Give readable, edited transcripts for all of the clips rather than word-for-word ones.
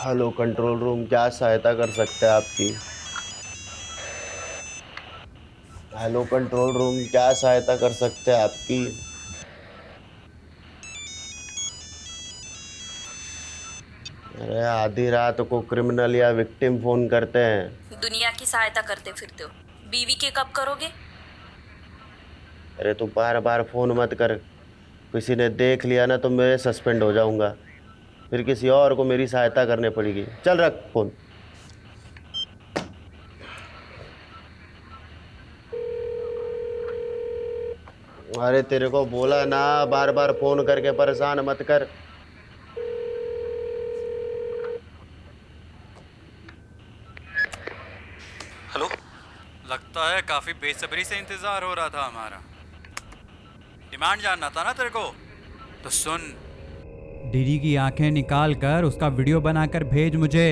Hello control room, क्या सहायता कर सकते हैं आपकी? हेलो कंट्रोल रूम, क्या सहायता कर सकते हैं आपकी? अरे आधी रात को क्रिमिनल या विक्टिम फोन करते हैं। दुनिया की सहायता करते फिरते हो। बीवी के कब करोगे? अरे तू बार बार फोन मत कर। किसी ने देख लिया ना तो मैं सस्पेंड हो जाऊंगा। फिर किसी और को मेरी सहायता करनी पड़ेगी। चल रख फोन। अरे तेरे को बोला ना, बार बार फोन करके परेशान मत कर। हेलो। लगता है काफी बेसब्री से इंतजार हो रहा था हमारा। डिमांड जानना था ना तेरे को, तो सुन। डीडी की आंखें निकाल कर उसका वीडियो बनाकर भेज मुझे।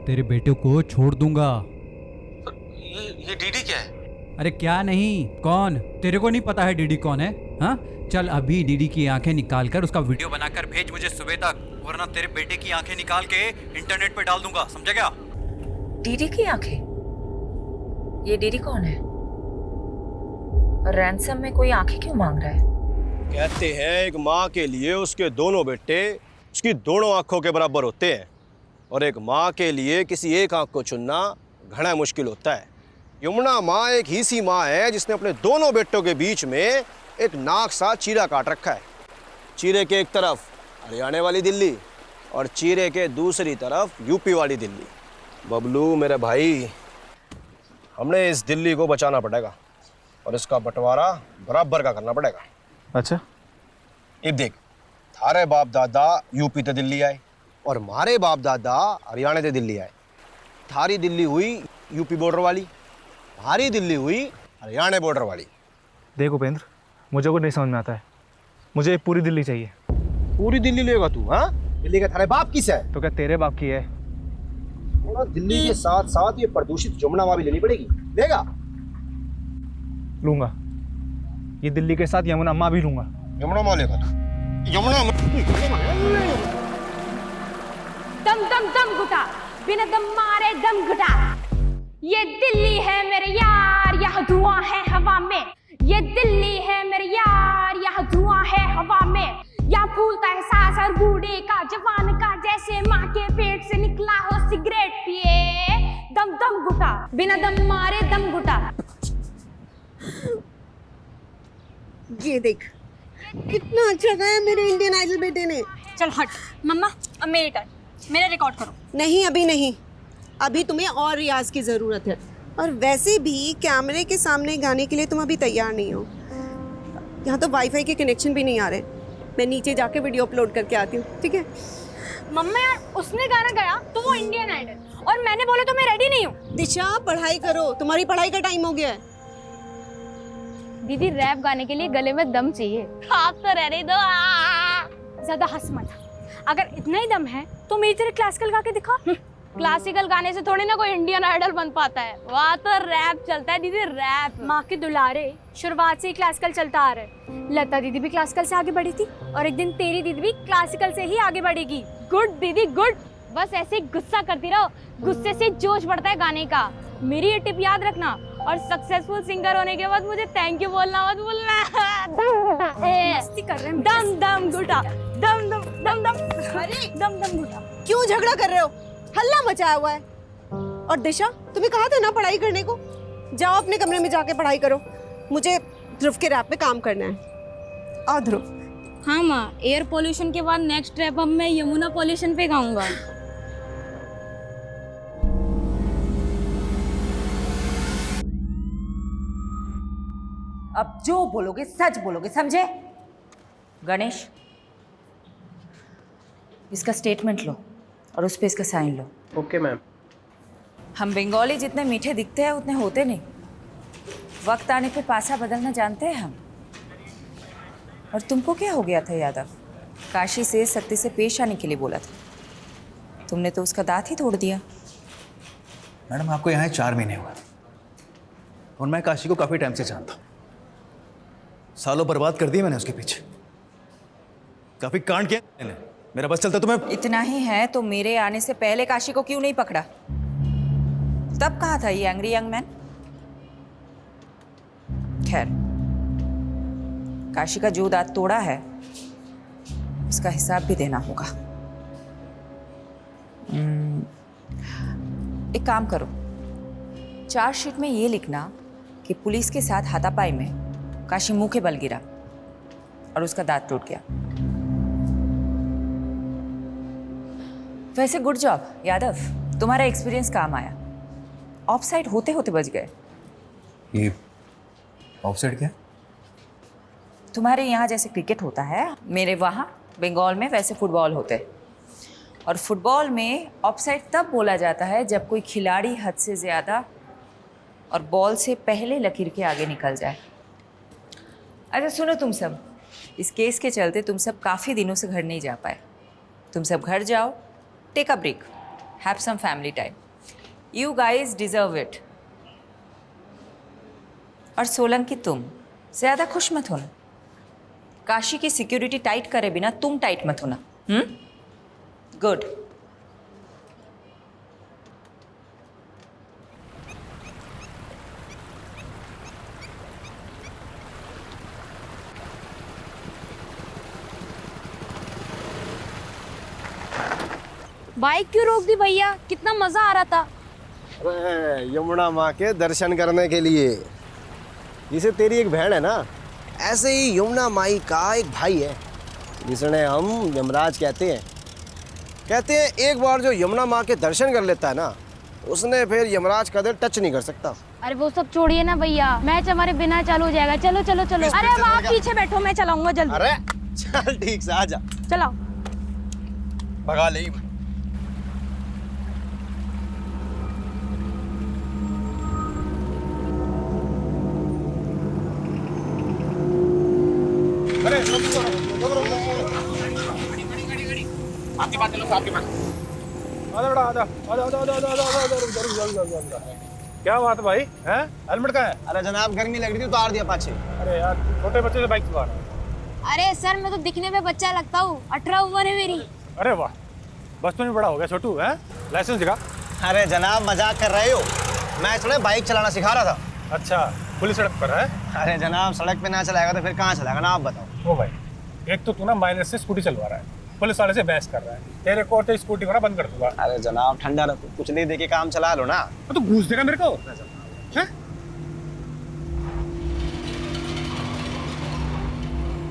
तेरे बेटे को छोड़ दूंगा। ये डीडी क्या है? अरे क्या नहीं, कौन? तेरे को नहीं पता है डीडी कौन है? हाँ, चल अभी डीडी की आंखें निकाल कर उसका वीडियो बनाकर भेज मुझे सुबह तक, वरना तेरे बेटे की आंखें निकाल के इंटरनेट पे डाल दूंगा, समझा क्या? डीडी की आंखें? ये डीडी कौन है? और रैंसम में कोई आंखें क्यों मांग रहा है? कहते हैं एक माँ के लिए उसके दोनों बेटे उसकी दोनों आंखों के बराबर होते हैं, और एक माँ के लिए किसी एक आंख को चुनना घना मुश्किल होता है। यमुना माँ एक ही सी माँ है जिसने अपने दोनों बेटों के बीच में एक नाक सा चीरा काट रखा है। चीरे के एक तरफ हरियाणा वाली दिल्ली और चीरे के दूसरी तरफ यूपी वाली दिल्ली। बबलू मेरे भाई, हमने इस दिल्ली को बचाना पड़ेगा और इसका बंटवारा बराबर का करना पड़ेगा। अच्छा, अब देख, थारे बाप दादा यूपी ते दिल्ली आए और मारे बाप दादा हरियाणा ते दिल्ली आए। थारी दिल्ली हुई यूपी बॉर्डर वाली, हमारी दिल्ली हुई हरियाणा बॉर्डर वाली। देख उपेंद्र, मुझे कुछ नहीं समझ में आता है। मुझे पूरी दिल्ली चाहिए। पूरी दिल्ली लेगा तू? हाँ, दिल्ली का थारे बाप किस है? तो क्या तेरे बाप की है? थोड़ा दिल्ली के साथ साथ ये प्रदूषित जमुना माँ भी लेनी पड़ेगी। लेगा? लूंगा। ये दिल्ली के साथ यमुना माँ भी लूंगा। यमुना माँ लेगा तू? यमुना दम दम दम घुटा, बिना दम मारे दम घुटा। ये दिल्ली है मेरे यार, यहाँ धुआं है हवा में। ये दिल्ली है मेरे यार, यहाँ धुआं है हवा में। यहाँ फूलता है सांस हर बूढ़े का, जवान का, जैसे माँ के पेट से निकला हो सिगरेट पिए। दम दम घुटा, बिना दम मारे दम घुटा। ये देख, कितना अच्छा गाया मेरे इंडियन आइडल बेटे ने। चल हट मम्मा, अब मेरी टर्न, मेरा रिकॉर्ड करो। नहीं, अभी नहीं, अभी तुम्हें और रियाज की ज़रूरत है। और वैसे भी कैमरे के सामने गाने के लिए तुम अभी तैयार नहीं हो। यहाँ तो वाईफाई के कनेक्शन भी नहीं आ रहे। मैं नीचे जाके वीडियो अपलोड करके आती हूँ, ठीक है? मम्मा यार, उसने गाना गाया तो वो इंडियन आइडल, और मैंने बोला तो मैं रेडी नहीं हूँ। दिशा, पढ़ाई करो, तुम्हारी पढ़ाई का टाइम हो गया है। दीदी, रैप गाने के लिए गले में दम चाहिए। आप तो रहने दो, ज्यादा हंस मत। अगर इतना ही दम है तो मेरी तरह क्लासिकल गा के दिखा। क्लासिकल गाने से थोड़ी ना कोई इंडियन आइडल बन पाता है, वहाँ तो रैप चलता है दीदी, रैप। माँ के दुलारे, शुरुआत से ही क्लासिकल चलता आ रहा है। लता दीदी भी क्लासिकल से आगे बढ़ी थी, और एक दिन तेरी दीदी भी क्लासिकल से ही आगे बढ़ेगी। गुड दीदी, गुड। बस ऐसे ही गुस्सा करती रहो, गुस्से से जोश बढ़ता है गाने का। मेरी ये टिप याद रखना, और सक्सेसफुल सिंगर होने के बाद मुझे थैंक यू बोलना मत भूलना। मस्ती कर रहे हैं। दम दम घुटा, दम दम दम दम, अरे दम दम घुटा। क्यों झगड़ा कर रहे हो? हल्ला मचाया हुआ है। और दिशा, तुम्हें कहा था ना पढ़ाई करने को। जाओ अपने कमरे में जाके पढ़ाई करो। मुझे ध्रुव के रैप पे काम करना है। आओ ध्रुव। हाँ माँ, एयर पोल्यूशन के बाद नेक्स्ट रैप अब मैं यमुना पोल्यूशन पे गाऊंगा। अब जो बोलोगे सच बोलोगे, समझे? गणेश, इसका स्टेटमेंट लो और उस पे इसका साइन लो। Okay ma'am. हम बंगाली जितने मीठे दिखते हैं उतने होते नहीं। वक्त आने पे पासा बदलना जानते हैं हम। और तुमको क्या हो गया था यादव? काशी से सत्य से पेश आने के लिए बोला था, तुमने तो उसका दांत ही तोड़ दिया। मैडम, आपको यहाँ 4 महीने हुए और मैं काशी को काफ़ी टाइम से जानता हूँ। सालों बर्बाद कर दिए मैंने उसके पीछे, काफ़ी कांड किया मैंने। मेरा बस चलता तो मैं इतना ही है तो मेरे आने से पहले काशी को क्यों नहीं पकड़ा? तब कहाँ था ये एंग्री यंग मैन? खैर, काशी का जो दांत तोड़ा है उसका हिसाब भी देना होगा। एक काम करो, चार्जशीट में ये लिखना कि पुलिस के साथ हाथापाई में काशी मुंह के बल गिरा और उसका दांत टूट गया। वैसे गुड जॉब यादव, तुम्हारा एक्सपीरियंस काम आया। ऑफसाइड होते होते बच गए। ये ऑफसाइड क्या? तुम्हारे यहाँ जैसे क्रिकेट होता है, मेरे वहाँ बंगाल में वैसे फुटबॉल होते हैं। और फुटबॉल में ऑफसाइड तब बोला जाता है जब कोई खिलाड़ी हद से ज़्यादा और बॉल से पहले लकीर के आगे निकल जाए। अच्छा सुनो तुम सब, इस केस के चलते तुम सब काफ़ी दिनों से घर नहीं जा पाए। तुम सब घर जाओ, take a break, have some family time. You guys deserve it. और सोलंकी तुम ज़्यादा खुश मत होना। काशी की सिक्योरिटी टाइट करे बिना तुम टाइट मत होना। गुड। बाइक क्यों रोक दी भैया? कितना मजा आ रहा था। अरे यमुना माँ के दर्शन करने के लिए। जिसे तेरी एक बहन है ना, ऐसे ही यमुना माई का एक भाई है जिसने हम यमराज कहते हैं। एक बार जो यमुना माँ के दर्शन कर लेता है ना, उसने फिर यमराज का दिल टच नहीं कर सकता। अरे वो सब छोड़िए ना भैया, मैच हमारे बिना चालू हो जाएगा। चलो चलो चलो। अरे अब आप पीछे बैठो, मैं चलाऊंगा जल्दी। अरे चल ठीक से आजा, चलाओ। भगा ले। क्या बात भाई हैं? हेलमेट का है? अरे जनाब गर्मी लग रही थी, उतार दिया पाछे। अरे यार, छोटे बच्चे से बाइक चला रहा है। अरे सर, मैं तो दिखने में बच्चा लगता हूँ। 18 उम्र है मेरी। अरे वाह, बस तो नहीं बड़ा हो गया छोटू है? लाइसेंस दिखा। अरे जनाब मजाक कर रहे हो, मैं थोड़ा बाइक चलाना सिखा रहा था। अच्छा, पुलिस सड़क पर है? अरे जनाब सड़क पे ना चलाएगा तो फिर कहाँ चलाएगा ना, आप बताओ। ओ भाई, एक तो तू ना माइनर से स्कूटी चलवा रहा है, पुलिस वाले से बहस कर रहा है। तेरे को तो स्कूटी को ना बंद कर दूंगा। अरे जनाब ठंडा रखो, कुछ नहीं देके काम चला लो ना। तो घूस देगा मेरे को हैं?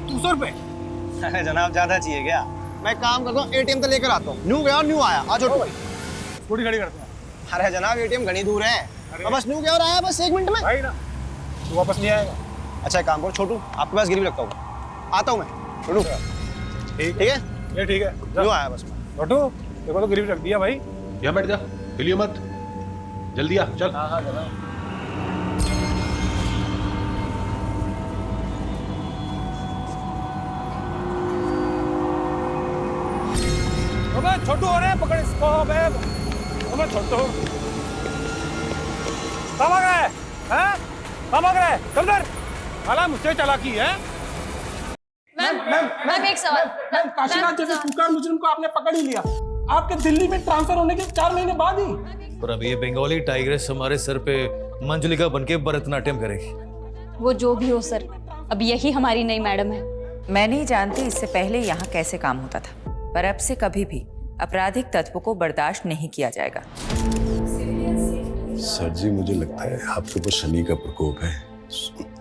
200 रुपए? अरे जनाब ज्यादा चाहिए क्या? मैं काम करता हूँ, एटीएम तो लेकर आता हूँ। न्यू गया और न्यू आया। आ छोटू। स्कूटी खड़ी करते हैं। अरे जनाब एटीएम घनी दूर है, तो बस न्यू गया और आया बस 1 मिनट में। भाई ना, तू वापस नहीं आएगा। अच्छा एक काम करो छोटू, आपके पास गिरवी रखता हूँ, आता हूँ मैं। छोटू ठीक है, ये ठीक है। न्यू आया बस मैं। छोटू, देखो तो गिरवी रख दिया भाई। यहाँ बैठ जा, हिलियो मत, जल्दी आ, चल। हाँ जनाब। अबे छोटू, अरे पकड़ इसको। अबे छोटू, कहाँ भाग रहा है? हैं? कहाँ भाग रहा है? चल इधर। साला मुझसे चालाकी है। मैम एक सवाल। काशीनाथ जैसे कुकर मुजरिम को आपने पकड़ ही लिया, आपके दिल्ली में ट्रांसफर होने के 4 महीने बाद ही। और अब ये बंगाली टाइग्रेस हमारे सर पे मंजलिका बनके भरतनाट्यम करेगी। वो जो भी हो सर, अब यही हमारी नई मैडम है। मैं नहीं जानती इससे पहले यहाँ कैसे काम होता था, पर अब से कभी भी आपराधिक तत्वों को बर्दाश्त नहीं किया जाएगा। सर जी, मुझे लगता है आपके ऊपर शनि का प्रकोप है।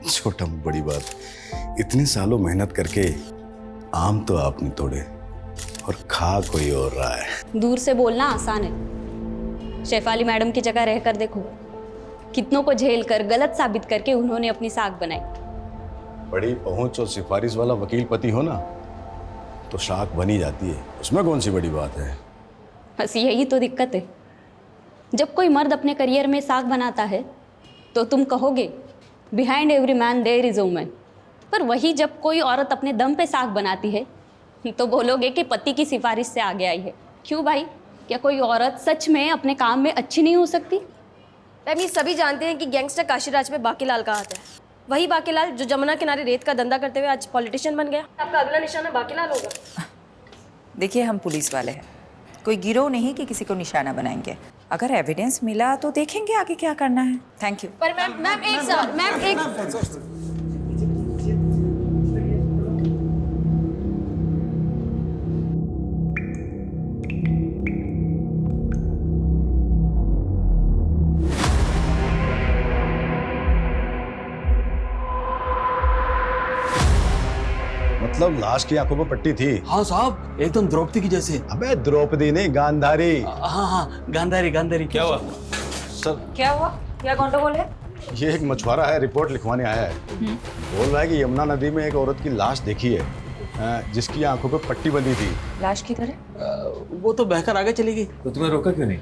छोटा बड़ी बात, इतने सालों मेहनत करके आम तो आपने तोड़े और खा कोई और रहा है। दूर से बोलना आसान है, शेफाली मैडम की जगह रहकर देखो। कितनों को झेल कर गलत साबित करके उन्होंने अपनी साख बनाई। बड़ी पहुंच और सिफारिश वाला वकील पति हो ना, तो शाख बनी जाती है, उसमें कौन सी बड़ी बात है। बस यही तो दिक्कत है। जब कोई मर्द अपने करियर में साख बनाता है तो तुम कहोगे behind every man there is a woman, पर वही जब कोई औरत अपने दम पे साख बनाती है तो बोलोगे कि पति की सिफारिश से आगे आई है। क्यों भाई, क्या कोई औरत सच में अपने काम में अच्छी नहीं हो सकती? मैम ये सभी जानते हैं कि गैंगस्टर काशीराज में बाकीलाल का हाथ है। वही बाकीलाल जो जमुना किनारे रेत का धंधा करते हुए आज पॉलिटिशियन बन गया। आपका अगला निशाना बाकीलाल होगा। देखिए हम पुलिस वाले हैं, कोई गिरोह नहीं कि किसी को निशाना बनाएंगे। अगर एविडेंस मिला तो देखेंगे आगे क्या करना है। Thank you. पर मैम एक मतलब लाश की आंखों पर पट्टी थी? हाँ साहब, एकदम द्रौपदी की जैसे। अबे द्रौपदी नहीं, गांधारी। हाँ, गांधारी। क्या हुआ सर? क्या हुआ? क्या गंडगोल है? ये एक मछुआरा है, रिपोर्ट लिखवाने आया है। बोल रहा है कि यमुना नदी में एक औरत की लाश देखी है जिसकी आंखों पर पट्टी बंधी थी। लाश की तरह? वो तो बहकर आगे चली गई। तो तुम्हें रोका क्यों नहीं?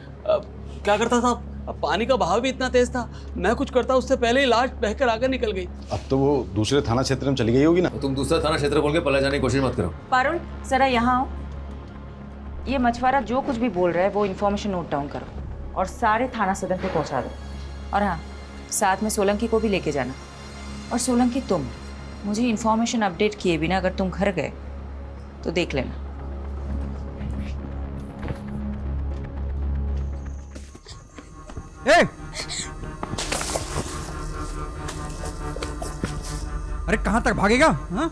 क्या करता था? अब पानी का बहाव भी इतना तेज था, मैं कुछ करता उससे पहले ही लाश बहकर आगे निकल गई। अब तो वो दूसरे थाना क्षेत्र में चली गई होगी ना? तो तुम दूसरा थाना क्षेत्र बोल के पला जाने की कोशिश मत करो। पारुल जरा यहाँ आओ। ये मछुआरा जो कुछ भी बोल रहा है वो इन्फॉर्मेशन नोट डाउन करो और सारे थाना सदन पे पहुंचा दो। और हाँ, साथ में सोलंकी को भी लेके जाना। और सोलंकी तुम मुझे इन्फॉर्मेशन अपडेट किए बिना अगर तुम घर गए तो देख लेना। ए! अरे कहाँ तक भागेगा? हाँ?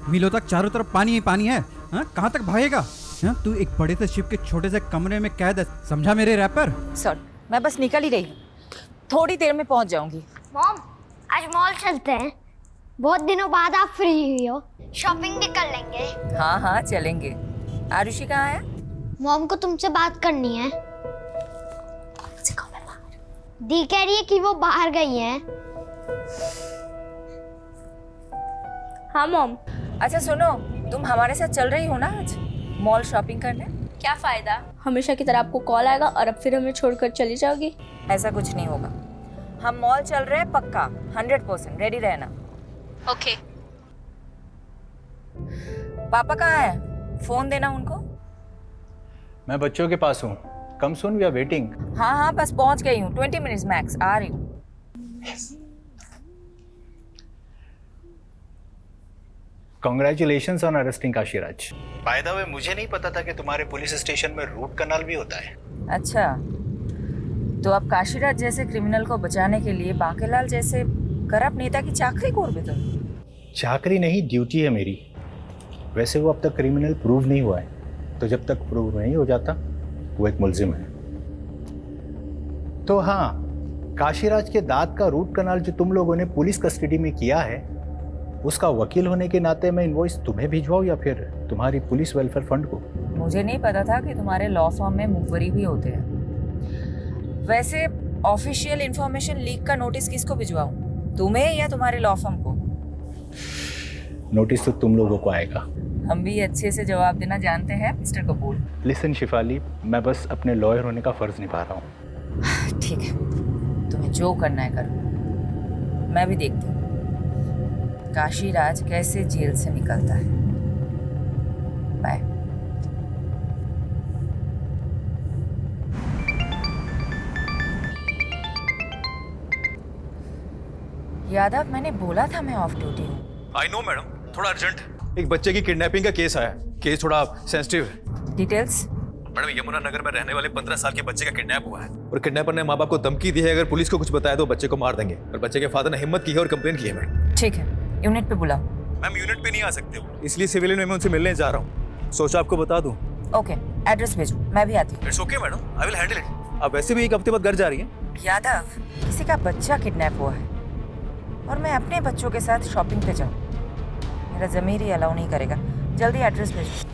मीलों तक चारों तरफ पानी ही पानी है। हाँ? कहाँ तक भागेगा? हाँ? तू एक बड़े से शिप के छोटे से कमरे में कैद है, समझा मेरे रैपर? सर, मैं बस निकल ही रही हूँ, थोड़ी देर में पहुँच जाऊंगी। मॉम, आज मॉल चलते हैं। बहुत दिनों बाद आप फ्री हुई हो, शॉपिंग भी कर लेंगे। हाँ चलेंगे। आरुषि कहाँ है? मॉम को तुमसे बात करनी है। दी कह रही है कि वो बाहर गई हैं। हाँ मॉम। अच्छा सुनो, तुम हमारे साथ चल रही हो ना आज मॉल शॉपिंग करने? क्या फायदा, हमेशा की तरह आपको कॉल आएगा और अब फिर हमें छोड़कर चली जाओगी। ऐसा कुछ नहीं होगा, हम मॉल चल रहे हैं पक्का, 100%। रेडी रहना। ओके। पापा कहाँ है? फोन देना उनको। मैं बच्चों के पास हूँ। कम सून, वी आर वेटिंग। हाँ बस पहुंच गई हूँ, 20 मिनट्स मैक्स, आ रही हूँ। Congratulations on arresting Kashiraj. By the way, मुझे नहीं पता था कि तुम्हारे पुलिस स्टेशन में रूट कनाल भी होता है। अच्छा, तो अब काशीराज जैसे क्रिमिनल को बचाने के लिए बांकेलाल जैसे करप्ट नेता की चाकरी कोर भी तुम? चाकरी नहीं, ड्यूटी है मेरी। वैसे वो अब तक क्रिमिनल प्रूव नहीं हुआ है, तो जब तक प्रूव नहीं हो जाता वो एक मुलजिम है। तो हाँ, काशीराज के दांत का रूट कनाल जो तुम लोगों ने पुलिस कस्टडी में किया है, उसका वकील होने के नाते मैं इनवॉइस तुम्हें भिजवाऊं या फिर तुम्हारी पुलिस वेलफेयर फंड को? मुझे नहीं पता था कि तुम्हारे लॉ फर्म में मुखबरी भी होते हैं। वैसे ऑफिशियल इंफॉर्मेशन लीक का नोटिस किसको भिजवाऊं, तुम्हें या तुम्हारे लॉ फर्म को? नोटिस तो तुम लोगों को आएगा। हम भी अच्छे से जवाब देना जानते हैं मिस्टर कपूर। लिसन शिफाली, मैं बस अपने लॉयर होने का फर्ज निभा रहा हूँ। ठीक है, तुम्हें जो करना है करो, मैं भी देखती हूँ काशीराज कैसे जेल से निकलता है। बाय। यादव, मैंने बोला था मैं ऑफ ड्यूटी हूँ। आई नो मैडम, थोड़ा अर्जेंट है। एक बच्चे की किडनैपिंग का केस आया। केस थोड़ा सेंसिटिव है। डिटेल्स? मैडम, यमुना नगर में रहने वाले 15 साल के बच्चे का किडनैप हुआ है और किडनैपर ने माँ बाप को धमकी दी है अगर पुलिस को कुछ बताया तो बच्चे को मार देंगे। और बच्चे के फादर ने हिम्मत की है और कंप्लेन की है मैडम। ठीक है, यूनिट पे बुलाओ। मैम, यूनिट पे नहीं आ सकते हो, इसलिए सिविलियन में मैं उनसे मिलने जा रहा हूँ। सोचा आपको बता दूँ। ओके, एड्रेस भेजो, मैं भी आती हूँ। It's okay madam, I will handle it. आप वैसे भी एक हफ्ते बाद घर जा रही हैं। यादव, किसी का बच्चा किडनैप हुआ है और मैं अपने बच्चों के साथ शॉपिंग पे जाऊँ, मेरा ज़मीर ही अलाउ नहीं करेगा। जल्दी एड्रेस भेजो।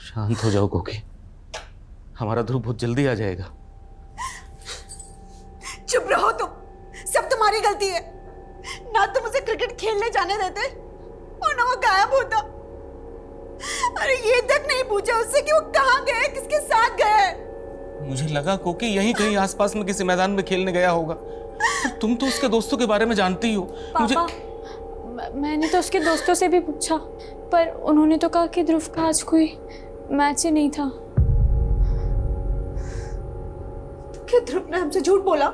शांत हो जाओ कोकी, हमारा ध्रुव बहुत जल्दी आ जाएगा। चुप रहो तुम, सब तुम्हारी गलती है। ना तुम उसे क्रिकेट खेलने जाने देते और ना वो गायब होता। अरे ये तक नहीं पूछा उससे कि वो कहाँ गए, किसके साथ गए। मुझे लगा कोकी यहीं कहीं आसपास में किसी मैदान में खेलने गया होगा। पर तुम तो उसके दोस्तों के बारे में जानती हो। पापा, मैंने तो उसके दोस्तों से भी पूछा, पर उन्होंने तो कहा कि ध्रुव का आज कोई मैच ही नहीं था। क्या ध्रुव ने हमसे झूठ बोला?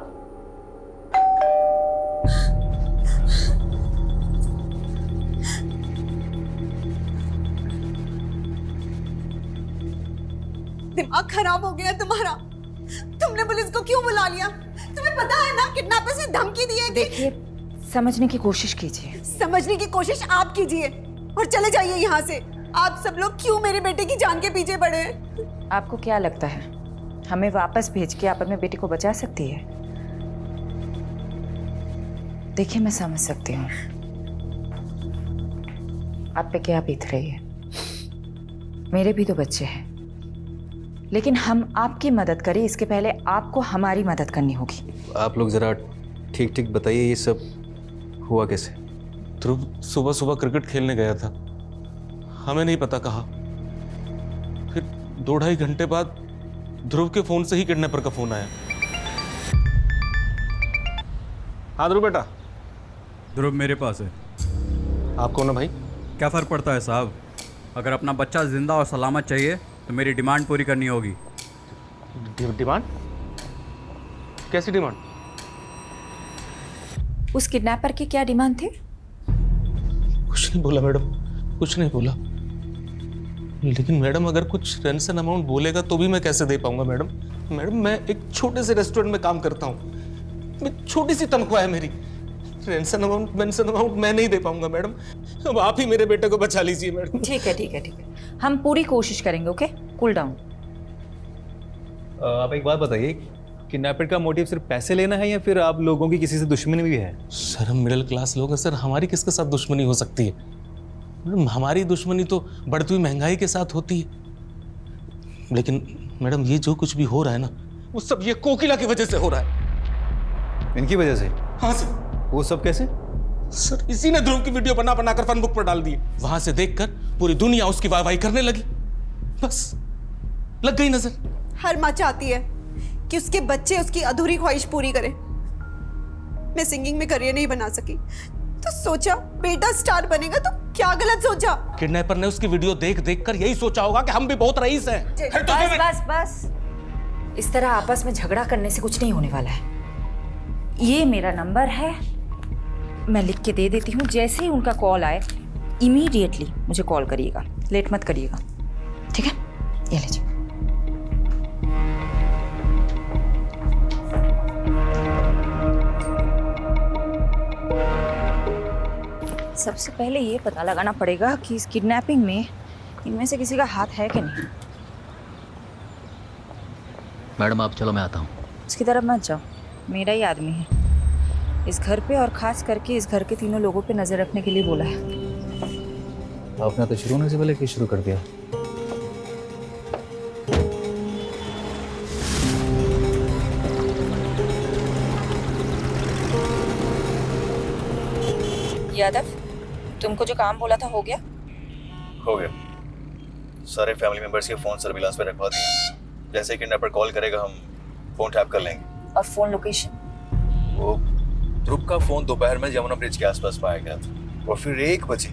दिमाग खराब हो गया तुम्हारा। तुमने पुलिस को क्यों बुला लिया? तुम्हें पता है ना किडनैपर से धमकी दी है कि... देखिए, समझने की कोशिश कीजिए। समझने की कोशिश आप कीजिए और चले जाइए यहाँ से। आप सब लोग क्यों मेरे बेटे की जान के पीछे पड़े हैं? आपको क्या लगता है हमें वापस भेज के आप अपने बेटे को बचा सकती है? देखिए, मैं समझ सकती हूँ आप पे क्या बीत रही है। मेरे भी तो बच्चे हैं, लेकिन हम आपकी मदद करें इसके पहले आपको हमारी मदद करनी होगी। आप लोग जरा ठीक ठीक बताइए, ये सब हुआ कैसे? ध्रुव सुबह सुबह क्रिकेट खेलने गया था, हमें नहीं पता कहा। फिर 2-2.5 घंटे बाद ध्रुव के फोन से ही किडनैपर का फोन आया। हाँ ध्रुव बेटा। ध्रुव मेरे पास है। आप कौन है भाई? क्या फ़र्क पड़ता है साहब, अगर अपना बच्चा जिंदा और सलामत चाहिए तो मेरी डिमांड पूरी करनी होगी। डिमांड? कैसी डिमांड? उस किडनैपर की क्या डिमांड थी? कुछ नहीं बोला मैडम, कुछ नहीं बोला। लेकिन मैडम अगर कुछ रेंसन अमाउंट बोलेगा तो भी मैं कैसे दे पाऊंगा मैडम? मैडम मैं एक छोटे से रेस्टोरेंट में काम करता हूँ, छोटी सी तनख्वाह है मेरी। रेंसन अमाउंट मैं नहीं दे पाऊंगा मैडम। अब आप ही मेरे बेटे को बचा लीजिए मैडम। ठीक है ठीक है ठीक है, हम पूरी कोशिश करेंगे। Okay, cool down. आप एक बात बताइए, किडनैपर का मोटिव सिर्फ पैसे लेना है या फिर आप लोगों की किसी से दुश्मनी भी है? सर हम मिडिल क्लास लोग हैं सर, हमारी किसके साथ दुश्मनी हो सकती है? मैडम हमारी दुश्मनी तो बढ़ती हुई महंगाई के साथ होती है। लेकिन मैडम ये जो कुछ भी हो रहा है ना, वो सब ये कोकिला की वजह से हो रहा है। इनकी वजह से? हाँ सर। वो सब कैसे? सर इसी ने ध्रुव की वीडियो बना बनाकर फन बुक पर डाल दी। वहां से देखकर पूरी दुनिया उसकी वाहवाही करने लगी, बस लग गई नजर। हर माँ चाहती है कि उसके बच्चे उसकी अधूरी ख्वाहिश पूरी करें। मैं सिंगिंग में करियर नहीं बना सकी तो सोचा बेटा स्टार बनेगा, तो क्या गलत सोचा? किडनैपर ने उसकी वीडियो देख देख कर यही सोचा होगा कि हम भी बहुत रईस हैं। बस बस बस, इस तरह आपस में झगड़ा करने से कुछ नहीं होने वाला है। ये मेरा नंबर है, मैं लिख के दे देती हूँ। जैसे ही उनका कॉल आए इमीडिएटली मुझे कॉल करिएगा, लेट मत करिएगा, ठीक है? ये लीजिए। सबसे पहले ये पता लगाना पड़ेगा कि इस किडनैपिंग में इनमें से किसी का हाथ है कि नहीं। मैडम आप चलो, मैं आता हूँ। इसकी तरफ मत जाओ, मेरा ही आदमी है। इस घर पे और खास करके इस घर के तीनों लोगों पे नजर रखने के लिए बोला है। आपने तो शुरू होने से पहले शुरू कर दिया। यादव, तुमको जो काम बोला था हो गया? हो गया। सारे फैमिली मेंबर्स के फोन सर्विलांस पे रखवा दिए। जैसे किडनैपर कॉल करेगा हम फोन टैप कर लेंगे। और फोन लोकेशन? वो ध्रुव का फोन दोपहर में यमुना ब्रिज के आसपास पाया गया था और फिर 1 बजे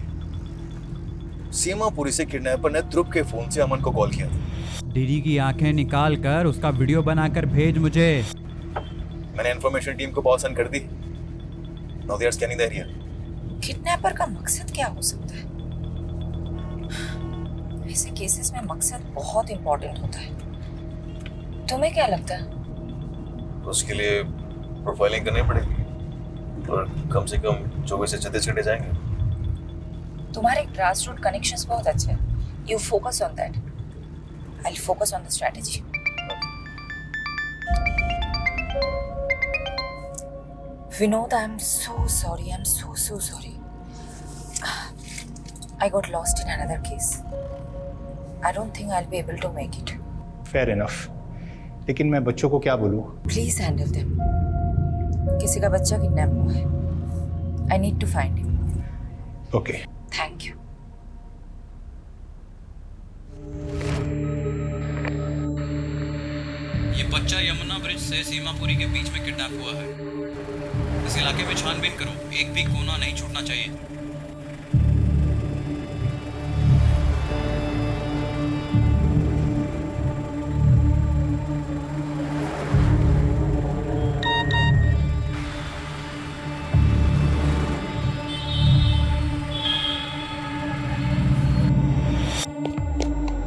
सीमापुरी से किडनैपर ने ध्रुव के फोन से अमन को कॉल किया था। डीडी की आंखें निकाल कर उसका वीडियो बनाकर भेज मुझे। मैंने इन्फॉर्मेशन टीम को पॉज कर दी। Now they are scanning the area. Kidnapper का मकसद क्या हो सकता है? ऐसे केसेस में मकसद बहुत इंपॉर्टेंट होता है। तुम्हें क्या लगता है? उसके लिए प्रोफाइलिंग करनी पड़ेगी और कम से कम 24 से 36 घंटे जाएंगे। तुम्हारे ग्रास रूट कनेक्शंस बहुत अच्छे हैं। You focus on that, I will focus on the strategy. Vinod, I'm so sorry. I'm so sorry. I got lost in another case. I don't think I'll be able to make it. Fair enough. लेकिन मैं बच्चों को क्या बोलूँ? Please handle them. किसी का बच्चा kidnap हुआ है. I need to find him. Okay. Thank you. ये बच्चा यमुना ब्रिज से सीमापुरी के बीच में किडनैप हुआ है। इस इलाके में छानबीन करो, एक भी कोना नहीं छूटना चाहिए।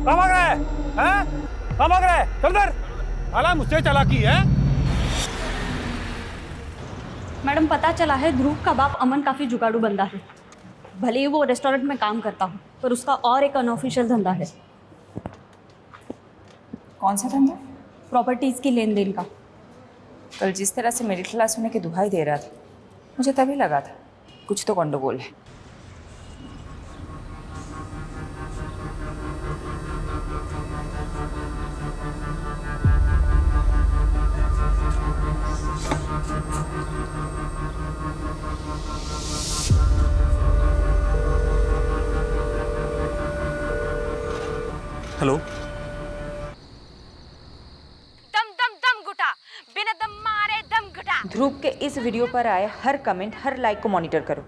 कहाँ भाग रहा है? हैं? कहाँ भाग रहा है? चल इधर। साला मुझसे चालाकी है। मैडम पता चला है ध्रुव का बाप अमन काफी जुगाड़ू बंदा है। भले ही वो रेस्टोरेंट में काम करता हो पर उसका और एक अनऑफिशियल धंधा है। कौन सा धंधा? प्रॉपर्टीज की लेन देन का। कल जिस तरह से मिडिल क्लास होने की दुहाई दे रहा था, मुझे तभी लगा था कुछ तो गंडगोल है। हेलो। दम दम दम घुटा, बिना दम मारे दम घुटा। ध्रुव के इस वीडियो पर आए हर कमेंट, हर लाइक को मॉनिटर करो।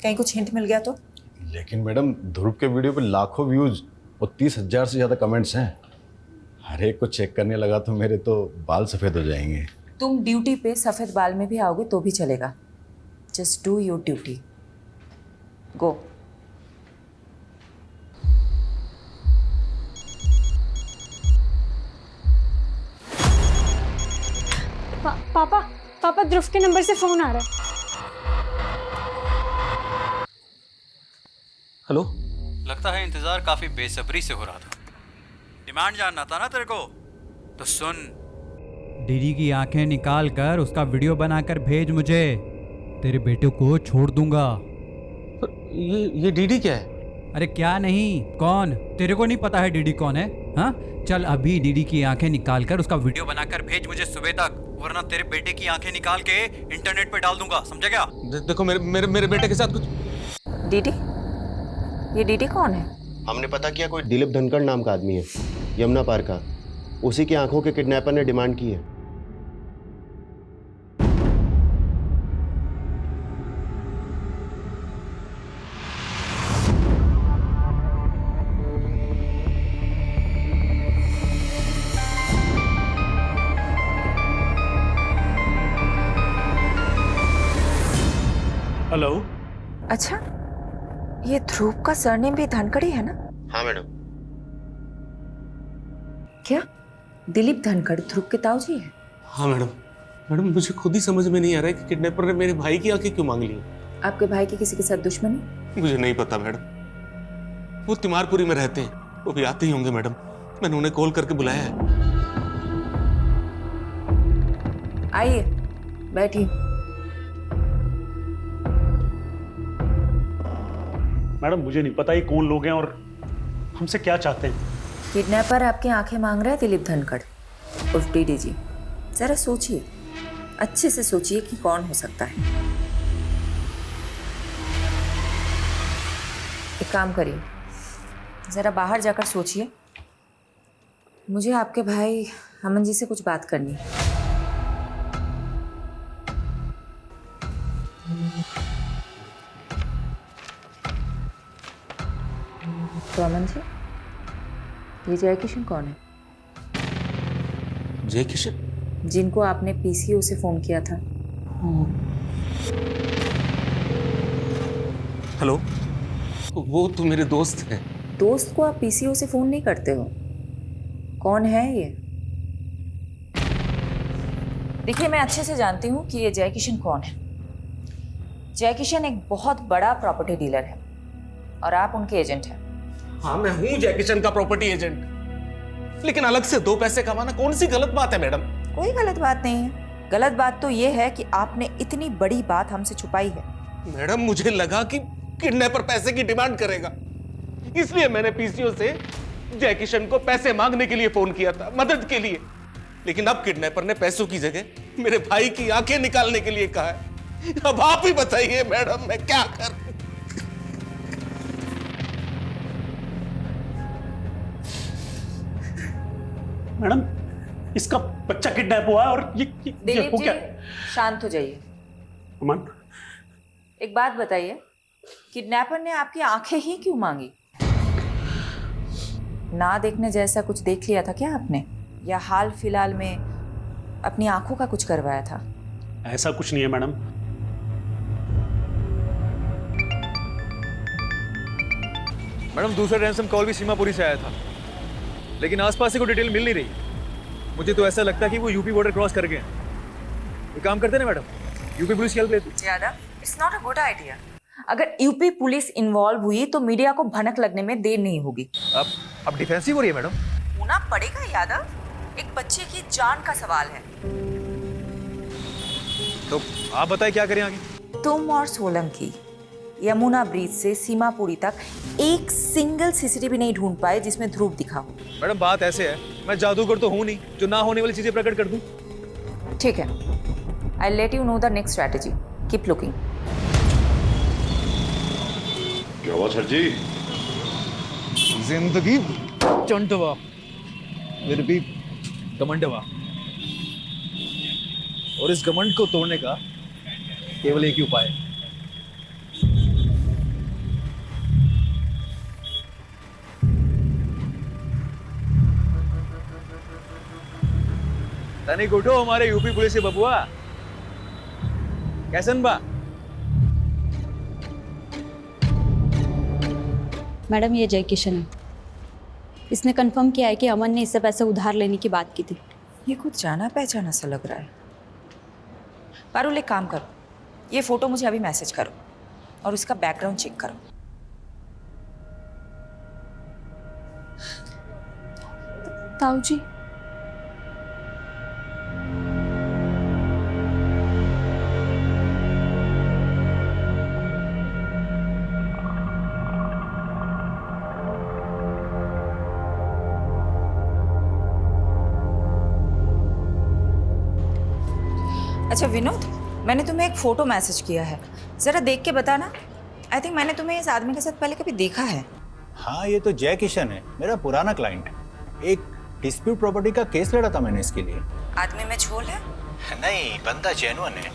कहीं कुछ हिंट मिल गया तो? लेकिन मैडम ध्रुव के वीडियो पे लाखों व्यूज और 30,000 से ज़्यादा कमेंट्स हैं। हर एक को चेक करने लगा तो मेरे तो बाल सफ़ेद हो जाएंगे। तुम ड्यूटी पे सफ़ेद बाल में भी आओगे तो भी चलेगा। Just do your duty. Go. पापा ध्रुव के नंबर से फोन आ रहा है। हेलो। लगता है इंतजार काफी बेसब्री से हो रहा था। डिमांड जानना था ना तेरे को, तो सुन। डीडी की आंखें निकाल कर उसका वीडियो बनाकर भेज मुझे। तेरे बेटे को छोड़ दूंगा। ये डीडी क्या है? अरे क्या नहीं, कौन? तेरे को नहीं पता है डीडी कौन है? हाँ, चल अभी डीडी की आंखें निकाल कर उसका वीडियो बनाकर भेज मुझे सुबह तक, वरना तेरे बेटे की आंखें निकाल के इंटरनेट पे डाल दूंगा, समझा क्या? देखो मेरे बेटे के साथ कुछ। डीडी? ये डीडी कौन है? हमने पता किया कोई दिलीप धनखड़ नाम का आदमी है, यमुना पार का। उसी की आंखों के किडनैपर ने डिमांड की है। हेलो। अच्छा, ये ध्रुव का सरनेम भी धनखड़ ही है ना? हाँ मैडम। क्या दिलीप धनखड़ ध्रुव के ताऊजी है? हाँ मैडम मुझे खुद ही समझ में नहीं आ रहा है कि किडनैपर ने मेरे भाई की आंखें क्यों मांग ली। आपके भाई की किसी के साथ दुश्मनी? मुझे नहीं पता मैडम। वो तिमारपुरी में रहते हैं, वो भी आते ही होंगे मैडम। मैंने उन्हें कॉल करके बुलाया है। आइए बैठिए। मैडम मुझे नहीं पता ये कौन लोग हैं और हमसे क्या चाहते हैं। किडनैपर आपकी आंखें मांग रहा है दिलीप धनखड़ उर्फ डीडी जी। जरा सोचिए, अच्छे से सोचिए कि कौन हो सकता है। एक काम करिए, जरा बाहर जाकर सोचिए। मुझे आपके भाई अमन जी से कुछ बात करनी है। तो अमन जी, ये जय किशन कौन है? जय किशन? जिनको आपने पीसीओ से फोन किया था। हेलो। वो तो मेरे दोस्त हैं। दोस्त को आप पीसीओ से फोन नहीं करते हो? कौन है ये? देखिए, मैं अच्छे से जानती हूँ कि ये जय किशन कौन है। जय किशन एक बहुत बड़ा प्रॉपर्टी डीलर है और आप उनके एजेंट हैं। हाँ, मैं हूँ जय किशन का प्रॉपर्टी एजेंट, लेकिन अलग से 2 पैसे कमाना कौन सी गलत बात है मैडम? कोई गलत बात नहीं है। गलत बात तो ये है कि आपने इतनी बड़ी बात हमसे छुपाई है। मैडम मुझे लगा कि किडनैपर पैसे की डिमांड करेगा, इसलिए मैंने पीसीओ से जय किशन को पैसे मांगने के लिए फोन किया था, मदद के लिए। लेकिन अब किडनैपर ने पैसों की जगह मेरे भाई की आंखें निकालने के लिए कहा है। अब आप ही बताइए मैडम, मैं क्या करूं? मैडम इसका बच्चा किडनैप हुआ है और ये दिलीप हो जी, क्या? शांत हो जाइए। अमन, एक बात बताइए, किडनैपर ने आपकी आंखें ही क्यों मांगी? ना देखने जैसा कुछ देख लिया था क्या आपने, या हाल फिलहाल में अपनी आंखों का कुछ करवाया था? ऐसा कुछ नहीं है मैडम। मैडम दूसरा रैंसम कॉल भी सीमापुरी से आया था। लेकिन आसपास से कोई डिटेल मिल नहीं रही। मुझे तो ऐसा लगता है कि वो यूपी बॉर्डर क्रॉस कर गए हैं। एक काम करते ना मैडम, यूपी पुलिस की हेल्प लेते। Yadav, it's not a good idea. अगर यूपी पुलिस इन्वॉल्व हुई तो मीडिया को भनक लगने में देर नहीं होगी। अब डिफेंसिव हो रही है मैडम। होना पड़ेगा यादव, एक बच्चे की जान का सवाल है। तो आप बताएं क्या करें आगे। तुम और सोलंकी यमुना ब्रिज से सीमापुरी तक एक सिंगल सीसीटीवी नहीं ढूंढ पाए जिसमें ध्रुव दिखा हो। मैडम बात ऐसे है, मैं जादूगर तो हूं नहीं जो ना होने वाली चीजें प्रकट कर दूं। ठीक है, I let you know the next strategy. Keep looking. क्या हुआ सर जी? जिंदगी चंटवा फिर भी घमंडवा, और इस घमंड को तोड़ने का केवल एक ही उपाय है। तनिक उठो हमारे यूपी पुलिस से बबुआ। कैसन बा? मैडम ये जय किशन है। इसने कंफर्म किया है कि अमन ने इससे पैसे उधार लेने की बात की थी। ये कुछ जाना पहचाना सा लग रहा है। पारुल एक काम करो, ये फोटो मुझे अभी मैसेज करो और उसका बैकग्राउंड चेक करो। ताऊ जी, अच्छा विनोद, मैंने तुम्हें एक फ़ोटो मैसेज किया है, ज़रा देख के बताना। आई थिंक मैंने तुम्हें इस आदमी के साथ पहले कभी देखा है। हाँ, ये तो जय किशन है, मेरा पुराना क्लाइंट। एक डिस्प्यूट प्रॉपर्टी का केस लड़ा था मैंने इसके लिए। आदमी में झोल है? नहीं, बंदा जेन्युइन है।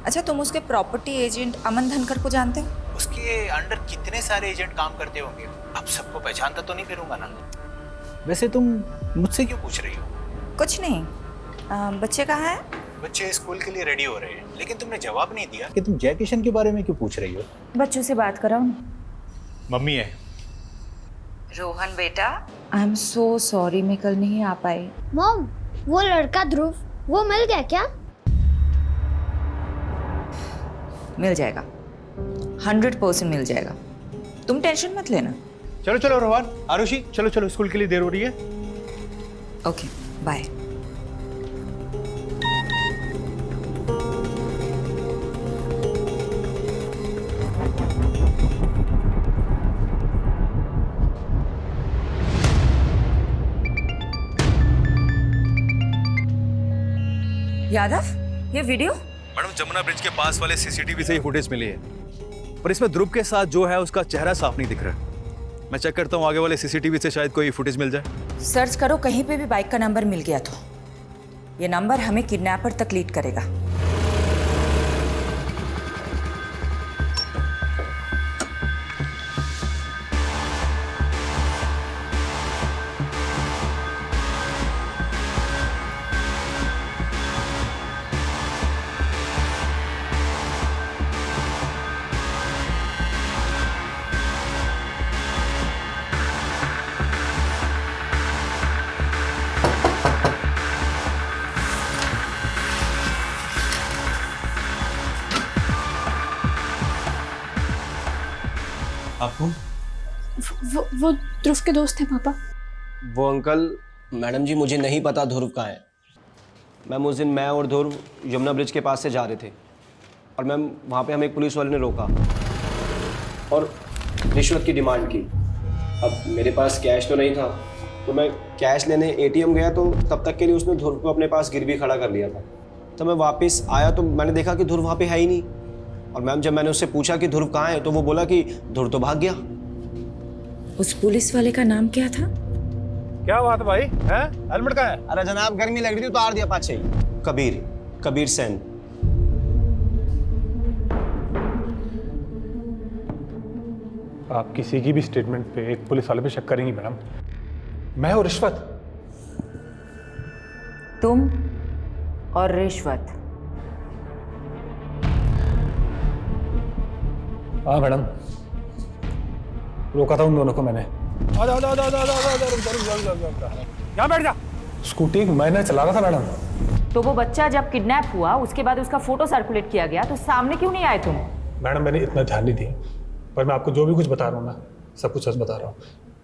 अच्छा, तुम उसके प्रॉपर्टी एजेंट अमन धनकर को जानते हो? उसके अंडर कितने सारे एजेंट काम करते होंगे, अब सबको पहचानता तो नहीं फिरूंगा ना। वैसे तुम मुझसे क्यों पूछ रही हो? कुछ नहीं। बच्चे कहाँ हैं? बच्चे स्कूल के लिए रेडी हो रहे हैं, लेकिन तुमने जवाब नहीं दिया कि तुम जय किशन के बारे में क्यों पूछ रही हो। बच्चों से बात कराओ ना। मम्मी है। रोहन बेटा, आई एम सो सॉरी, मैं कल नहीं आ पाई। मॉम, वो लड़का ध्रुव, वो मिल गया क्या? मिल जाएगा, 100% मिल जाएगा, तुम टेंशन मत लेना। चलो चलो रोहन, आरुषि, चलो चलो, स्कूल के लिए देर हो रही है। Okay, bye. यादव, ये वीडियो? मैडम, जमुना ब्रिज के पास वाले सीसीटीवी से ही फुटेज मिली है, पर इसमें ध्रुव के साथ जो है उसका चेहरा साफ नहीं दिख रहा। मैं चेक करता हूँ आगे वाले सीसीटीवी से शायद कोई फुटेज मिल जाए। सर्च करो, कहीं पे भी बाइक का नंबर मिल गया तो ये नंबर हमें किडनैपर तक लीड करेगा। आपको वो ध्रुव के दोस्त हैं पापा। वो अंकल, मैडम जी मुझे नहीं पता ध्रुव कहाँ है। मैम उस दिन मैं और ध्रुव यमुना ब्रिज के पास से जा रहे थे और मैम वहाँ पे हमें एक पुलिस वाले ने रोका और रिश्वत की डिमांड की। अब मेरे पास कैश तो नहीं था, तो मैं कैश लेने एटीएम गया, तो तब तक के लिए उसने ध्रुव को अपने पास गिरवी खड़ा कर लिया था। तो मैं वापस आया तो मैंने देखा कि ध्रुव वहाँ पे है ही नहीं। और मैम जब मैंने उससे पूछा कि ध्रुव कहाँ है, तो वो बोला कि ध्रुव तो भाग गया। उस पुलिस वाले का नाम क्या था? क्या बात भाई, हैं? हेलमेट कहाँ है? अरे जनाब, गर्मी लग रही थी, उतार दिया पाछे। कबीर सेन। आप किसी की भी स्टेटमेंट पे एक पुलिस वाले पे शक करेंगी मैडम? मैं और रिश्वत? तुम और रिश्वत? हाँ मैडम, रोका था उन दोनों को मैंने। यहाँ बैठ जा। स्कूटी मैंने चला रहा था मैडम। तो वो बच्चा जब किडनैप हुआ उसके बाद उसका फोटो सर्कुलेट किया गया, तो सामने क्यों नहीं आए तुम? मैडम मैंने इतना ध्यान नहीं दिया, पर मैं आपको जो भी कुछ बता रहा हूँ ना, सब कुछ सच बता रहा हूँ।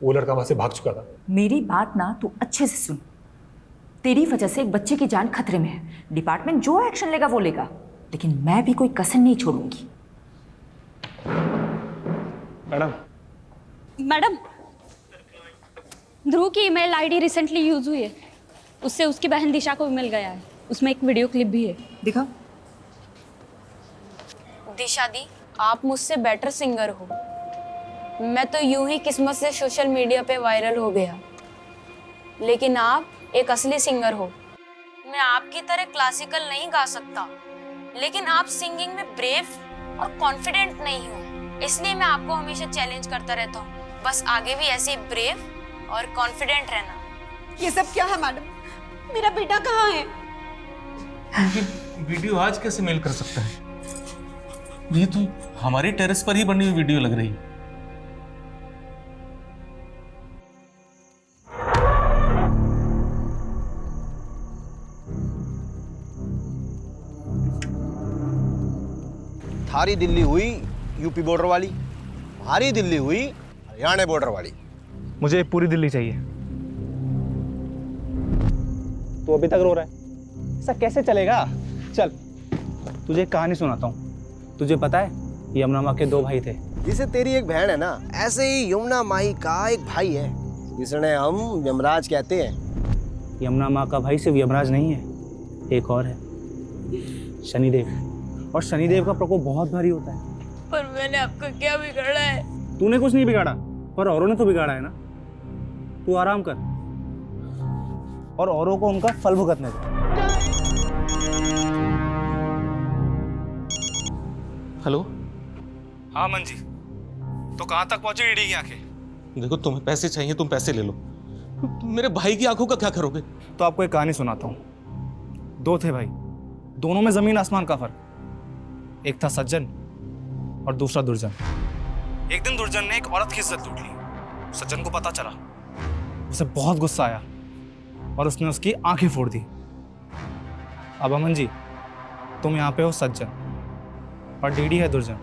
वो लड़का वहाँ से भाग चुका था। मेरी बात ना तू अच्छे से सुन। तेरी वजह से एक बच्चे की जान खतरे में है। डिपार्टमेंट जो एक्शन लेगा वो लेगा, लेकिन मैं भी कोई कसर नहीं छोड़ूंगी। मैडम, ध्रुव की ईमेल आईडी रिसेंटली यूज हुई है, उससे उसकी बहन दिशा को भी मिल गया है। उसमें एक वीडियो क्लिप भी है, दिखाओ। दिशा दी, आप मुझसे बेटर सिंगर हो। मैं तो यूं ही किस्मत से सोशल मीडिया पे वायरल हो गया, लेकिन आप एक असली सिंगर हो। मैं आपकी तरह क्लासिकल नहीं गा सकता, लेकिन आप सिंगिंग में ब्रेव और कॉन्फिडेंट नहीं हो, इसलिए मैं आपको हमेशा चैलेंज करता रहता हूँ। बस आगे भी ऐसे ब्रेव और कॉन्फिडेंट रहना। ये सब क्या है मैडम? मेरा बेटा कहाँ है? वीडियो आज कैसे मेल कर सकता है? ये तो हमारी टेरेस पर ही बनी हुई वीडियो लग रही है। थारी दिल्ली हुई यूपी बॉर्डर वाली, हमारी दिल्ली हुई हरियाणा बॉर्डर वाली। मुझे पूरी दिल्ली चाहिए। तू अभी तक रो रहा है, ऐसा कैसे चलेगा? चल तुझे एक कहानी सुनाता हूँ। तुझे पता है यमुना माँ के दो भाई थे। जिसे तेरी एक बहन है ना, ऐसे ही यमुना माई का एक भाई है जिसने हम यमराज कहते हैं। यमुना माँ का भाई सिर्फ यमराज नहीं है, एक और है, शनिदेव। और शनिदेव का प्रकोप बहुत भारी होता है। पर मैंने आपको क्या बिगाड़ा है? तूने कुछ नहीं बिगाड़ा, पर औरों ने तो बिगाड़ा है ना। तू आराम कर और औरों को उनका फल भुगतने दे। हेलो। हाँ मंजी, तो कहाँ तक पहुंची ईडी की आंखें? देखो, तुम्हें पैसे चाहिए, तुम पैसे ले लो। मेरे भाई की आंखों का क्या करोगे? तो आपको एक कहानी सुनाता हूँ। दो थे भाई, दोनों में जमीन आसमान का फर्क। एक था सज्जन और दूसरा दुर्जन। एक दिन दुर्जन ने एक औरत की इज्जत लूट ली। सज्जन को पता चला, उसे बहुत गुस्सा आया और उसने उसकी आंखें फोड़ दी। अब अमन जी, तुम यहाँ पे हो सज्जन और डीडी है दुर्जन,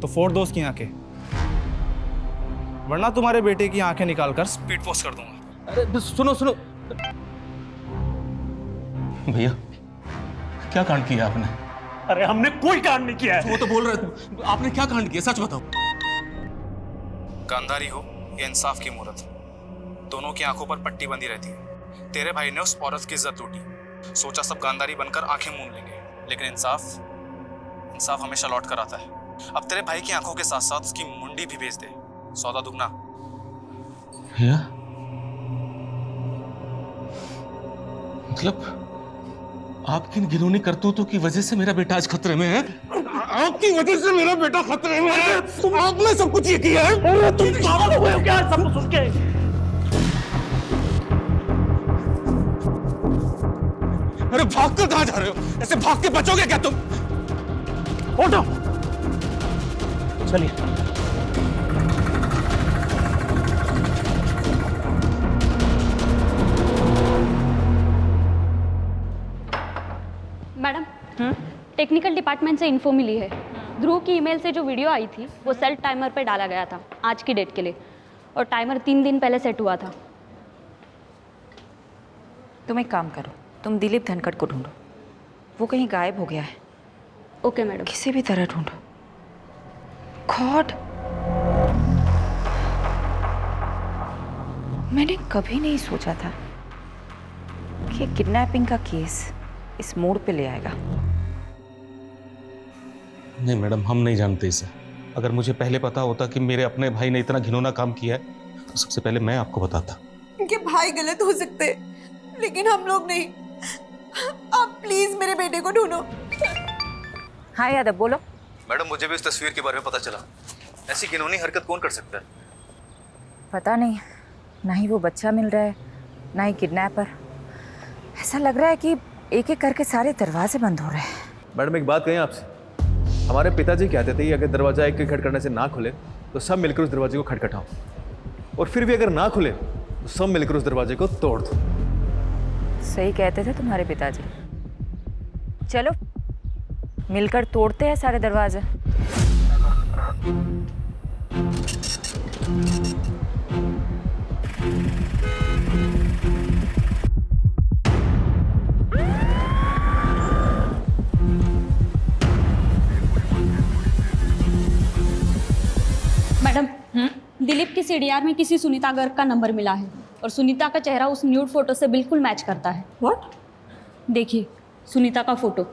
तो फोड़ दो उसकी आंखें, वरना तुम्हारे बेटे की आंखें निकालकर स्पीड पोस्ट कर दूंगा। अरे सुनो सुनो भैया, क्या कांड किया आपने? अरे हमने कोई कांड नहीं किया है। वो तो बोल रहे थे, आपने क्या कांड किया? सच बताओ। गांधारी हो या इंसाफ की मूरत, दोनों की आंखों पर पट्टी बंधी रहती है। तेरे भाई ने उस औरत की इज्जत लूटी, सोचा सब गांधारी बनकर आंखें मूंद लेंगे, लेकिन इंसाफ हमेशा लौट कर आता है। अब तेरे भाई की आंखों के साथ साथ उसकी मुंडी भी बेच दे, सौदा दुगना। भैया, मतलब आपकी इन घिनौनी करतूतों की वजह से मेरा बेटा आज खतरे में है? आपकी वजह से मेरा बेटा खतरे में है। आपने सब कुछ ये किया है। अरे तुम पागल हुए हो क्या सब कुछ सुन के? अरे भाग कर कहां जा रहे हो? ऐसे भाग के बचोगे क्या तुम? उठो, चलिए। मैडम, टेक्निकल डिपार्टमेंट से इन्फो मिली है। ध्रुव की ईमेल से जो वीडियो आई थी वो सेट टाइमर पे डाला गया था आज की डेट के लिए, और टाइमर 3 दिन पहले सेट हुआ था। तुम एक काम करो, तुम दिलीप धनखड़ को ढूंढो, वो कहीं गायब हो गया है। Okay madam. किसी भी तरह ढूंढो। गॉड, मैंने कभी नहीं सोचा था कि किडनैपिंग का केस इस मोड़ पे ले आएगा। नहीं मैडम, हम नहीं जानते इसे। अगर मुझे पहले पता होता कि मेरे अपने भाई ने इतना घिनौना काम किया है तो सबसे पहले मैं आपको बताता। उनके भाई गलत हो सकते, लेकिन हम लोग नहीं। आप प्लीज मेरे बेटे को ढूंढो। हाँ यादव, बोलो। मैडम, मुझे भी इस तस्वीर के बारे में पता चला। ऐसी घिनौनी हरकत कौन कर सकता है? पता नहीं, ना ही वो बच्चा मिल रहा है, ना ही किडनैपर। ऐसा लग रहा है कि एक एक करके सारे दरवाजे बंद हो रहे हैं। मैडम, एक बात कहें आपसे। हमारे पिताजी कहते थे कि अगर दरवाजा एक एक खटखटाने से ना खुले तो सब मिलकर उस दरवाजे को खटखटाओ, और फिर भी अगर ना खुले तो सब मिलकर उस दरवाजे को तोड़ दो। सही कहते थे तुम्हारे पिताजी। चलो मिलकर तोड़ते हैं सारे दरवाजे। मैडम, दिलीप के सीडीआर में किसी सुनीता गर्ग का नंबर मिला है और सुनीता का चेहरा उस न्यूड फोटो से बिल्कुल मैच करता है। व्हाट? देखिए सुनीता का फोटो।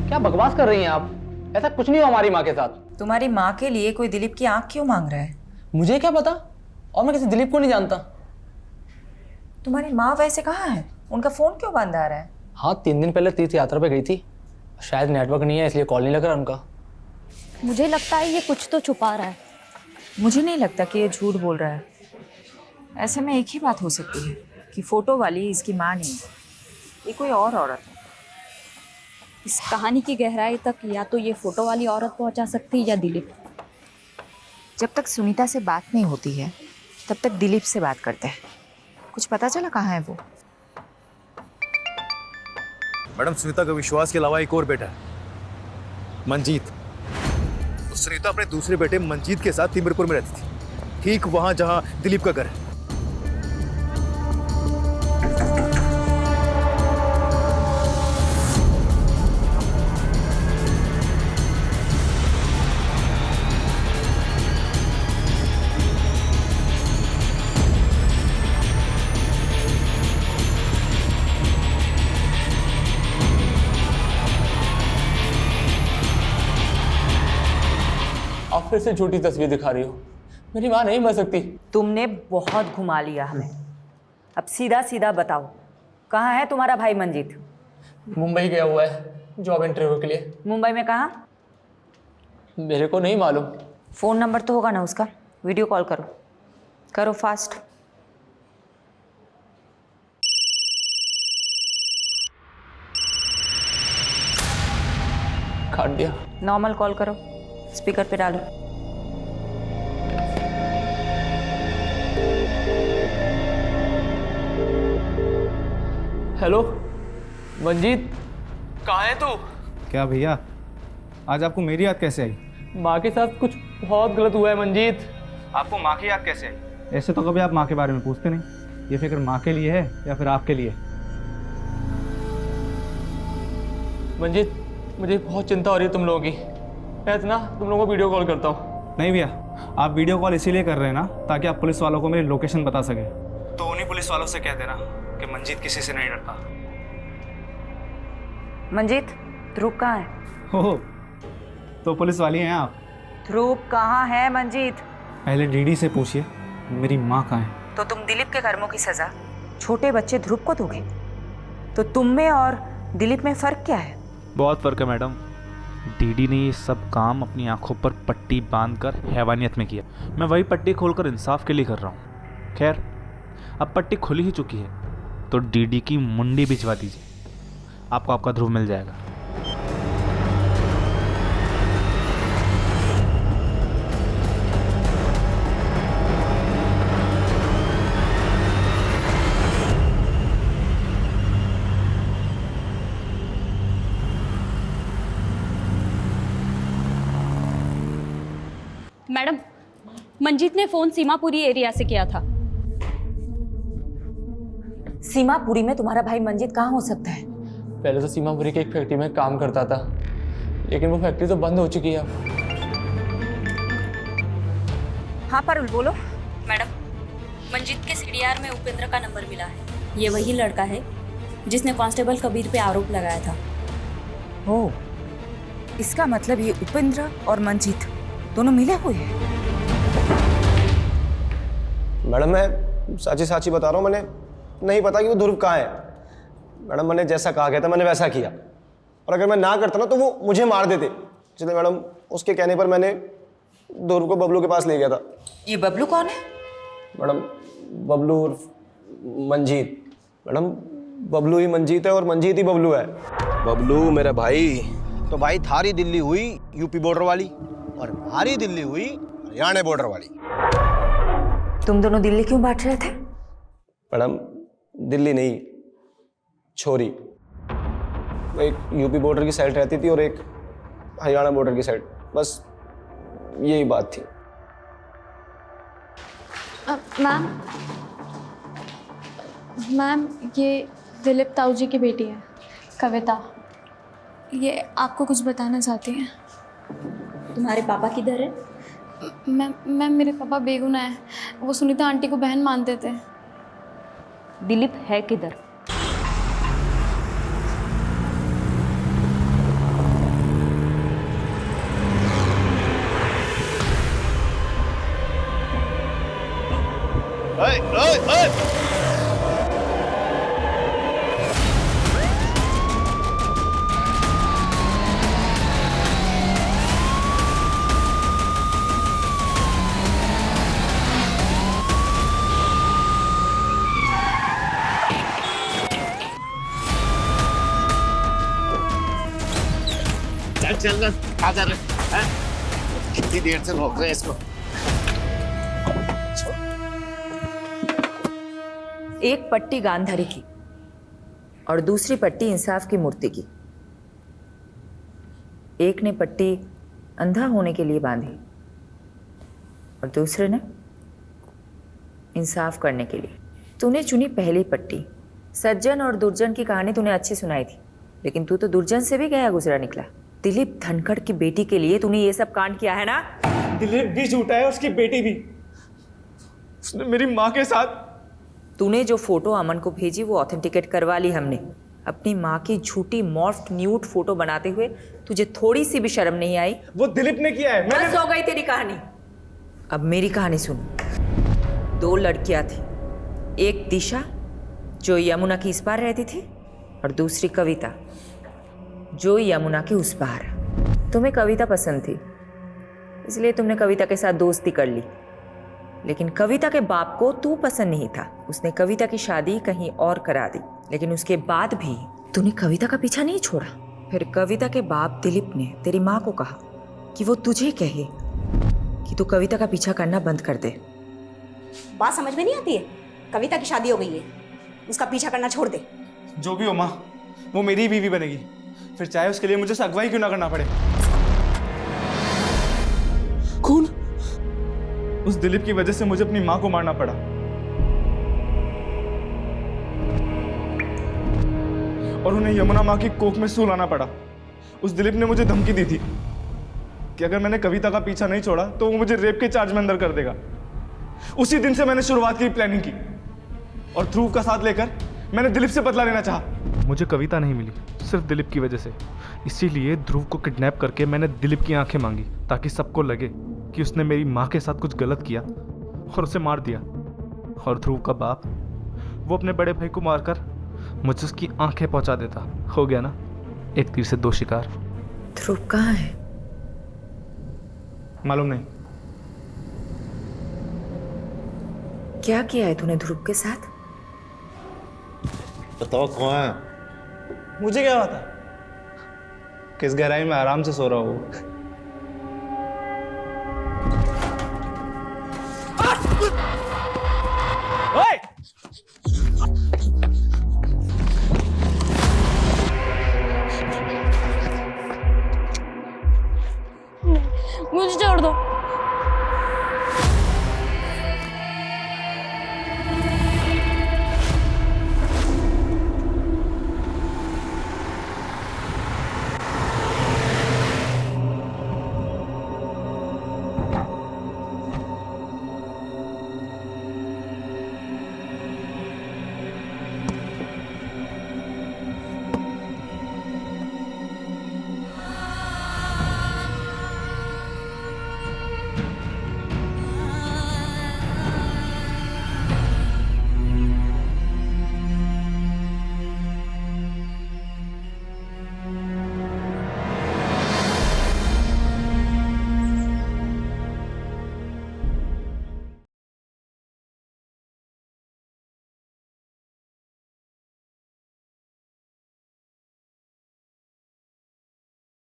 क्या बकवास कर रही हैं आप? ऐसा कुछ नहीं हो हमारी माँ के साथ। तुम्हारी माँ के लिए कोई दिलीप की आंख क्यों मांग रहा है? मुझे क्या पता, और मैं किसी दिलीप को नहीं जानता। तुम्हारी माँ वैसे कहाँ है? उनका फोन क्यों बंद आ रहा है? हाँ, 3 दिन पहले तीर्थ यात्रा पे गई थी, शायद नेटवर्क नहीं है इसलिए कॉल नहीं लग रहा उनका। मुझे लगता है ये कुछ तो छुपा रहा है। मुझे नहीं लगता कि ये झूठ बोल रहा है। ऐसे में एक ही बात हो सकती है कि फोटो वाली इसकी माँ नहीं है, ये कोई और औरत है। इस कहानी की गहराई तक या तो ये फोटो वाली औरत पहुंचा सकती है या दिलीप। जब तक सुनीता से बात नहीं होती है तब तक दिलीप से बात करते हैं। कुछ पता चला कहाँ है वो? मैडम, सुनीता का विश्वास के अलावा एक और बेटा है, मंजीत। तो सुनीता अपने दूसरे बेटे मंजीत के साथ तिमिरपुर में रहती थी, ठीक वहां जहां दिलीप का घर है। आप फिर से झूठी तस्वीर दिखा रही हो। मेरी माँ नहीं मर सकती। तुमने बहुत घुमा लिया हमें। अब सीधा सीधा बताओ, कहाँ है तुम्हारा भाई मंजीत? मुंबई गया हुआ है जॉब इंटरव्यू के लिए। मुंबई में कहाँ? मेरे को नहीं मालूम। फ़ोन नंबर तो होगा ना उसका? वीडियो कॉल करो, करो फास्ट। काट दिया। नॉर्मल कॉल करो, स्पीकर पे डालो। हेलो मंजीत, कहाँ है तू? क्या भैया, आज आपको मेरी याद कैसे आई? माँ के साथ कुछ बहुत गलत हुआ है मंजीत। आपको माँ की याद कैसे आई? ऐसे तो कभी आप माँ के बारे में पूछते नहीं। ये फिक्र माँ के लिए है या फिर आपके लिए? मंजीत, मुझे बहुत चिंता हो रही है तुम लोगों की। मैं इतना तुम लोगों को वीडियो कॉल करता हूँ। नहीं भैया, आप वीडियो कॉल इसीलिए कर रहे हैं ना ताकि आप पुलिस वालों को मेरी लोकेशन बता सके। तो उन्हीं पुलिस वालों से कह देना कि मंजीत किसी से नहीं डरता। मंजीत, ध्रुव कहाँ है? हो तो पुलिस वाली हैं आप? ध्रुव कहाँ है मंजीत? पहले डीडी से पूछिए मेरी माँ कहाँ है। तो तुम दिलीप के कर्मों की सजा छोटे बच्चे ध्रुव को दोगे? तो तुम में और दिलीप में फ़र्क क्या है? बहुत फ़र्क है मैडम। डीडी ने ये सब काम अपनी आंखों पर पट्टी बांधकर हैवानियत में किया। मैं वही पट्टी खोलकर इंसाफ के लिए कर रहा हूँ। खैर, अब पट्टी खुली ही चुकी है तो डीडी की मुंडी भिजवा दीजिए, आपको आपका ध्रुव मिल जाएगा। मैडम, मंजीत ने फोन सीमापुरी एरिया से किया था। सीमापुरी में तुम्हारा भाई मंजीत कहाँ हो सकता है? पहले तो सीमापुरी के एक फैक्ट्री में काम करता था, लेकिन वो फैक्ट्री तो बंद हो चुकी है अब। हाँ पारुल, बोलो। मैडम, मंजीत के सीडीआर में उपेंद्र का नंबर मिला है। ये वही लड़का है जिसने कांस्टेबल कबीर पे आरोप लगाया था। ओह, इसका मतलब ये उपेंद्र और मंजीत दोनों मिले हुए हैं। मैडम, मैं साची साची बता रहा हूँ, मैंने नहीं पता कि वो ध्रुव कहाँ है। मैडम, मैंने जैसा कहा गया था मैंने वैसा किया, और अगर मैं ना करता ना तो वो मुझे मार देते। इसलिए मैडम उसके कहने पर मैंने ध्रुव को बबलू के पास ले गया था। ये बबलू कौन है? मैडम बबलू उर्फ मंजीत। मैडम बबलू ही मंजीत है और मंजीत ही बबलू है। बबलू मेरे भाई तो भाई थारी दिल्ली हुई यूपी बॉर्डर वाली और हमारी दिल्ली हुई हरियाणा बॉर्डर वाली। तुम दोनों दिल्ली क्यों बांट रहे थे? मैडम दिल्ली नहीं, छोरी। एक यूपी बॉर्डर की साइड रहती थी और एक हरियाणा बॉर्डर की साइड, बस यही बात थी। मैम ये दिलीप ताऊ जी की बेटी है कविता, ये आपको कुछ बताना चाहती हैं। तुम्हारे पापा किधर है? मैम मेरे पापा बेगुनाह है, वो सुनीता आंटी को बहन मानते थे। दिलीप है किधर? ओए ओए ओए चल चल आ जा रहे हैं, कितनी देर से रोक रहे हैं इसको। एक पट्टी गांधारी की और दूसरी पट्टी इंसाफ की मूर्ति की। एक ने पट्टी अंधा होने के लिए बांधी और दूसरे ने इंसाफ करने के लिए। तूने चुनी पहली पट्टी। सज्जन और दुर्जन की कहानी तूने अच्छी सुनाई थी, लेकिन तू तो दुर्जन से भी गया गुजरा निकला। दिलीप धनखड़ की बेटी के लिए तूने ये सब कांड किया है ना? दिलीप भी झूठा है, उसकी बेटी भी। उसने मेरी माँ के साथ। तूने जो फोटो अमन को भेजी वो ऑथेंटिकेट करवा ली हमने। अपनी माँ की झूठी मॉर्फ्ड न्यूड फोटो बनाते हुए तुझे थोड़ी सी भी शर्म नहीं आई? वो दिलीप ने किया है। बस हो गई तेरी कहानी। अब मेरी कहानी सुन। 2 लड़कियां थी, एक दिशा जो यमुना की इस पार रहती थी और दूसरी कविता जो यमुना के उस पार। तुम्हें कविता पसंद थी, इसलिए तुमने कविता के साथ दोस्ती कर ली, लेकिन कविता के बाप को तू पसंद नहीं था। उसने कविता की शादी कहीं और करा दी, लेकिन उसके बाद भी तूने कविता का पीछा नहीं छोड़ा। फिर कविता के बाप दिलीप ने तेरी माँ को कहा कि वो तुझे कहे कि तू कविता का पीछा करना बंद कर दे। बात समझ में नहीं आती है? कविता की शादी हो गई है, उसका पीछा करना छोड़ दे। जो भी हो माँ, वो मेरी बीवी बनेगी, फिर चाहे उसके लिए मुझे अगवाई क्यों ना करना पड़े। कौन? उस दिलीप की वजह से मुझे अपनी माँ को मारना पड़ा। और उन्हें यमुना माँ की कोख में सुलाना पड़ा। उस दिलीप ने मुझे धमकी दी थी कि अगर मैंने कविता का पीछा नहीं छोड़ा तो वो मुझे रेप के चार्ज में अंदर कर देगा। उसी दिन से मैंने शुरुआत की प्लानिंग की और ध्रुव का साथ लेकर मैंने दिलीप से बदला लेना चाहा। मुझे कविता नहीं मिली सिर्फ दिलीप की वजह से, इसीलिए ध्रुव को किडनैप करके मैंने दिलीप की आंखें मांगी ताकि सबको लगे कि उसने मेरी माँ के साथ कुछ गलत किया और उसे मार दिया। और ध्रुव का बाप वो अपने बड़े भाई को मारकर मुझे उसकी आंखें पहुंचा देता। हो गया ना, एक तीर से 2 शिकार। ध्रुव कहाँ है? मालूम नहीं। क्या किया है तूने ध्रुव के साथ? बताओ कौन है? मुझे क्या पता, किस गहराई में आराम से सो रहा हूँ।